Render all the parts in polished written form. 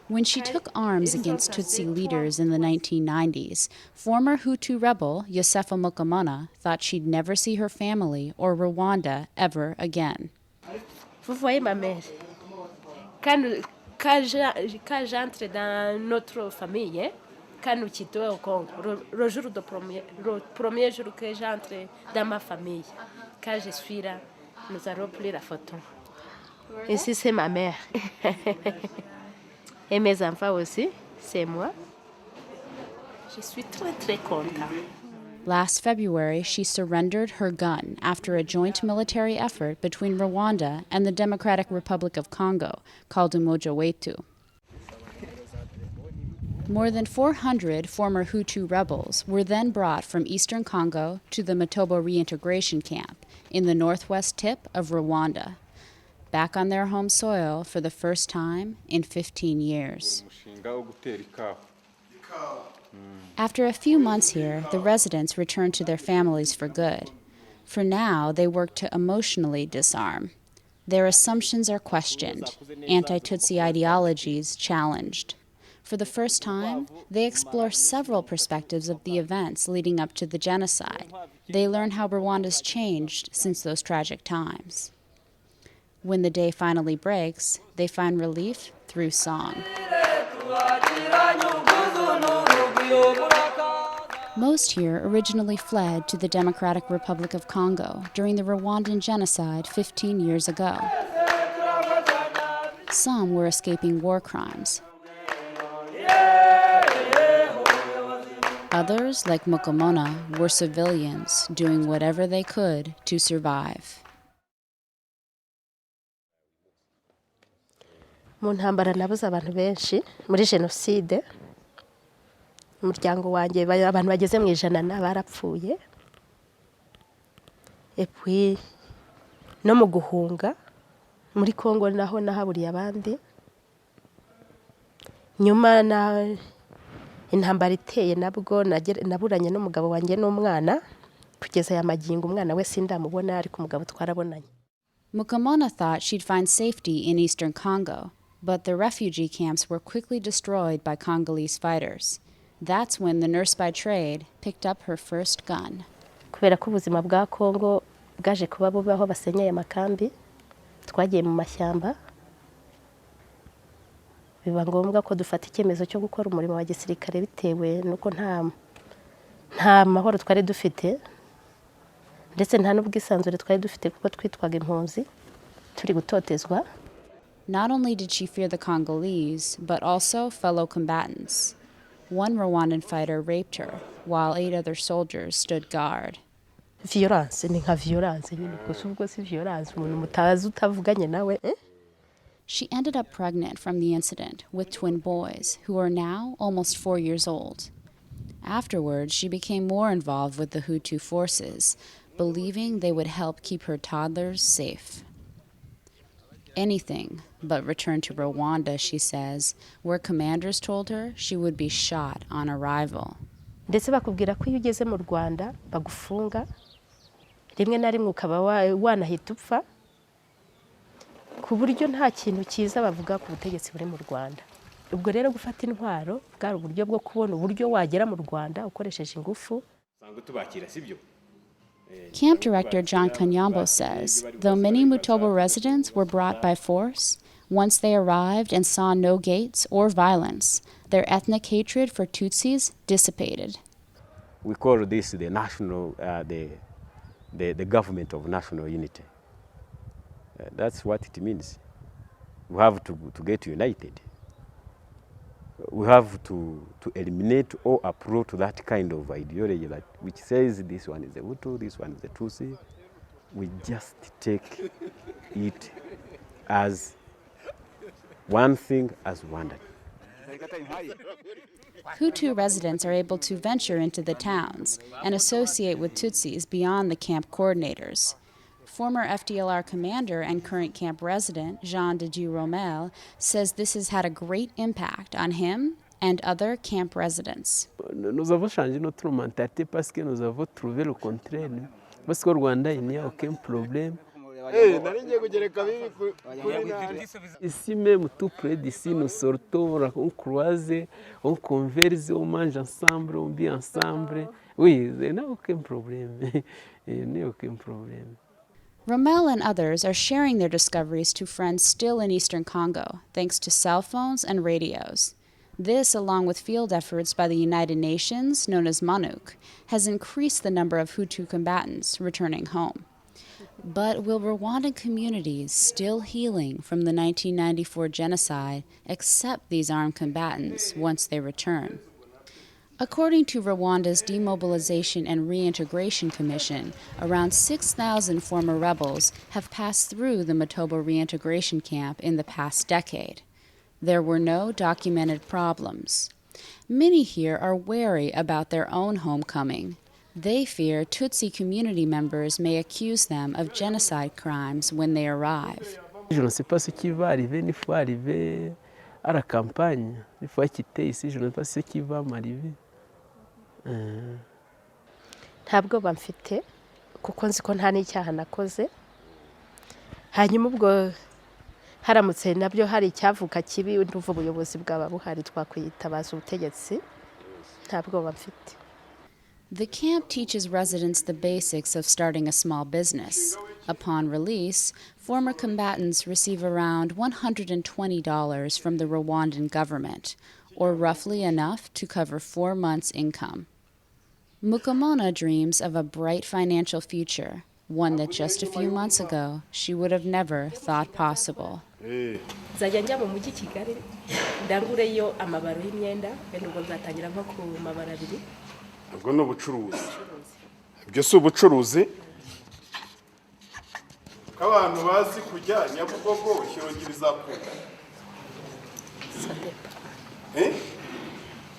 When she took arms against Tutsi leaders in the 1990s, former Hutu rebel Josepha Mukamana thought she'd never see her family or Rwanda ever again. Vous voyez ma mère. Quand j'entre dans notre famille, quand nous quittons au Congo, le premier jour que j'entre dans ma famille, quand je suis là, nous allons pris la photo. Ici, c'est ma mère. Et mes enfants aussi, c'est moi. Je suis très, très contente. Last February, she surrendered her gun after a joint military effort between Rwanda and the Democratic Republic of Congo, called Umoja Wetu. More than 400 former Hutu rebels were then brought from eastern Congo to the Matobo reintegration camp in the northwest tip of Rwanda, back on their home soil for the first time in 15 years. After a few months here, the residents returned to their families for good. For now, they work to emotionally disarm. Their assumptions are questioned, anti-Tutsi ideologies challenged. For the first time, they explore several perspectives of the events leading up to the genocide. They learn how Rwanda's changed since those tragic times. When the day finally breaks, they find relief through song. Most here originally fled to the Democratic Republic of Congo during the Rwandan genocide 15 years ago. Some were escaping war crimes. Others, like Mukamana, were civilians doing whatever they could to survive. Mu ntambara nabuze abantu benshi muri jenoside. Umuryango wanjye abantu bageze mu ijana barapfuye. Et puis no mu guhunga muri Kongo naho nahaburiye abandi. Nyuma na intambara iteye nabwo naburanye n'umugabo wanjye n'umwana kugeza ya magingo umwana we sindamubona ariko umugabo twarabonanye. Mukamana thought she'd find safety in eastern Congo, but the refugee camps were quickly destroyed by Congolese fighters. That's when the nurse by trade picked up her first gun. Kubera ko ubuzima bwa Kongo bwaje kuba bubi aho basenyeye amakambi, twagiye mu mashyamba. Biba ngombwa ko dufata icyemezo cyo gukora umurimo wa gisirikare bitewe nuko nta mahoro twari dufite ndetse nta n'ubwisanzure twari dufite kuko twitwaga impunzi turi gutotezwa. Not only did she fear the Congolese, but also fellow combatants. One Rwandan fighter raped her, while 8 other soldiers stood guard. Violence ni nka violence nyine gusa ubwo si violence umuntu mutazi utavuganye nawe. She ended up pregnant from the incident with twin boys, who are now almost 4 years old. Afterwards, she became more involved with the Hutu forces, believing they would help keep her toddlers safe. Anything but return to Rwanda, she says, where commanders told her she would be shot on arrival. Ndetse bakubwira ko iyo ugeze mu Rwanda bagufunga rimwe na rimwe ukaba wanahita upfa ku buryo nta kintu cyiza bavuga ku butegetsi buri mu Rwanda. Ubwo rero gufata intwaro bwari uburyo bwo kubona uburyo wagera mu Rwanda ukoresheje ingufu. Camp director John Kanyambo says, though many Mutobo residents were brought by force, once they arrived and saw no gates or violence, their ethnic hatred for Tutsis dissipated. We call this the national, the government of national unity. That's what it means. We have to get united. We have to eliminate or uproot that kind of ideology which says this one is the Hutu, this one is the Tutsi. We just take it as one thing, as Rwanda. Hutu residents are able to venture into the towns and associate with Tutsis beyond the camp coordinators. Former FDLR commander and current camp resident Jean de Dieu Romel says this has had a great impact on him and other camp residents. Nous avons changé notre mentalité parce que nous avons trouvé le contraire. Parce qu'au Rwanda, il n'y a aucun problème. Ici même, tout près d'ici, nous sortons, on croise, on converse, on mange ensemble, on vit ensemble. Oui, il n'y a aucun problème. Il n'y a aucun problème. Rommel and others are sharing their discoveries to friends still in eastern Congo, thanks to cell phones and radios. This, along with field efforts by the United Nations, known as MONUC, has increased the number of Hutu combatants returning home. But will Rwandan communities still healing from the 1994 genocide accept these armed combatants once they return? According to Rwanda's Demobilization and Reintegration Commission, around 6,000 former rebels have passed through the Matobo reintegration camp in the past decade. There were no documented problems. Many here are wary about their own homecoming. They fear Tutsi community members may accuse them of genocide crimes when they arrive. Je ne sais pas ce qui va arriver, il faut arriver à la campagne. Il faut quitter ici, je ne sais pas ce qui va m'arriver. ntabwo bamfite kuko nzi ko nta n'icyaha nakoze hanyuma ubwo haramutse nabyo hari icyavuka kibi nduva ubuyobozi bwaba buhari twakwitabaza ubutegetsi ntabwo bamfite. The camp teaches residents the basics of starting a small business. Upon release, former combatants receive around $120 from the Rwandan government, or roughly enough to cover 4 months' income. Mukamana dreams of a bright financial future, one that just a few months ago she would have never thought possible. nzajya njya mu mujyi Kigali ndangureyo amabaro y'imyenda bene ubwo nzatangira nko ku mabara abiri. ubwo no bucuruzi ibyo si ubucuruzi k'abantu bazi kujya Nyabugogo Shyorongi bizakunda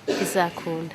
Bizakunda.